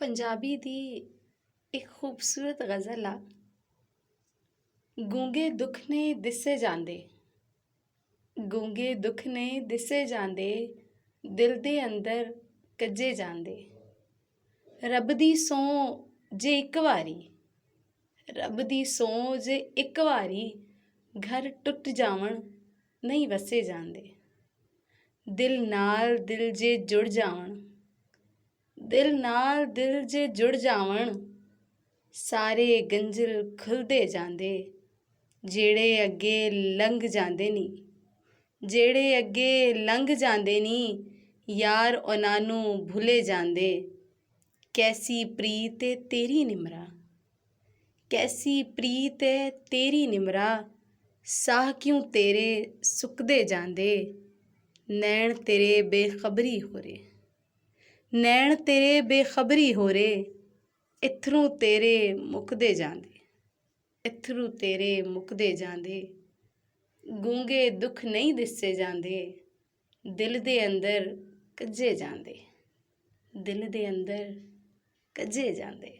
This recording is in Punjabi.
ਪੰਜਾਬੀ ਦੀ ਇੱਕ ਖੂਬਸੂਰਤ ਗਜ਼ਲ ਆ। ਗੂੰਗੇ ਦੁੱਖ ਨੇ ਦਿਸੇ ਜਾਂਦੇ, ਗੂੰਗੇ ਦੁੱਖ ਨੇ ਦਿਸੇ ਜਾਂਦੇ, ਦਿਲ ਦੇ ਅੰਦਰ ਕੱਜੇ ਜਾਂਦੇ। ਰੱਬ ਦੀ ਸਹੁੰ ਜੇ ਇੱਕ ਵਾਰੀ, ਰੱਬ ਦੀ ਸਹੁੰ ਜੇ ਇੱਕ ਵਾਰੀ, ਘਰ ਟੁੱਟ ਜਾਵਣ ਨਹੀਂ ਵਸੇ ਜਾਂਦੇ। ਦਿਲ ਨਾਲ ਦਿਲ ਜੇ ਜੁੜ ਜਾਵਣ, ਦਿਲ ਨਾਲ ਦਿਲ ਜੇ ਜੁੜ ਜਾਵਣ, ਸਾਰੇ ਗੰਜਲ ਖੁੱਲ੍ਹਦੇ ਜਾਂਦੇ। ਜਿਹੜੇ ਅੱਗੇ ਲੰਘ ਜਾਂਦੇ ਨੀ, ਜਿਹੜੇ ਅੱਗੇ ਲੰਘ ਜਾਂਦੇ ਨੀ, ਯਾਰ ਉਹਨਾਂ ਨੂੰ ਭੁੱਲੇ ਜਾਂਦੇ। ਕੈਸੀ ਪ੍ਰੀਤ ਏ ਤੇਰੀ ਨਿਮਰਾ, ਕੈਸੀ ਪ੍ਰੀਤ ਏ ਤੇਰੀ ਨਿਮਰਾ, ਸਾਹ ਕਿਉਂ ਤੇਰੇ ਸੁੱਕਦੇ ਜਾਂਦੇ। ਨੈਣ ਤੇਰੇ ਬੇਖਬਰੀ ਹੋ ਰੇ, ਨੈਣ ਤੇਰੇ ਬੇਖਬਰੀ ਹੋ ਰੇ, ਇਥਰੂ ਤੇਰੇ ਮੁੱਕਦੇ ਜਾਂਦੇ, ਇਥਰੂ ਤੇਰੇ ਮੁੱਕਦੇ ਜਾਂਦੇ। ਗੂੰਗੇ ਦੁੱਖ ਨਹੀਂ ਦਿਸੇ ਜਾਂਦੇ, ਦਿਲ ਦੇ ਅੰਦਰ ਕੱਜੇ ਜਾਂਦੇ, ਦਿਲ ਦੇ ਅੰਦਰ ਕੱਜੇ ਜਾਂਦੇ।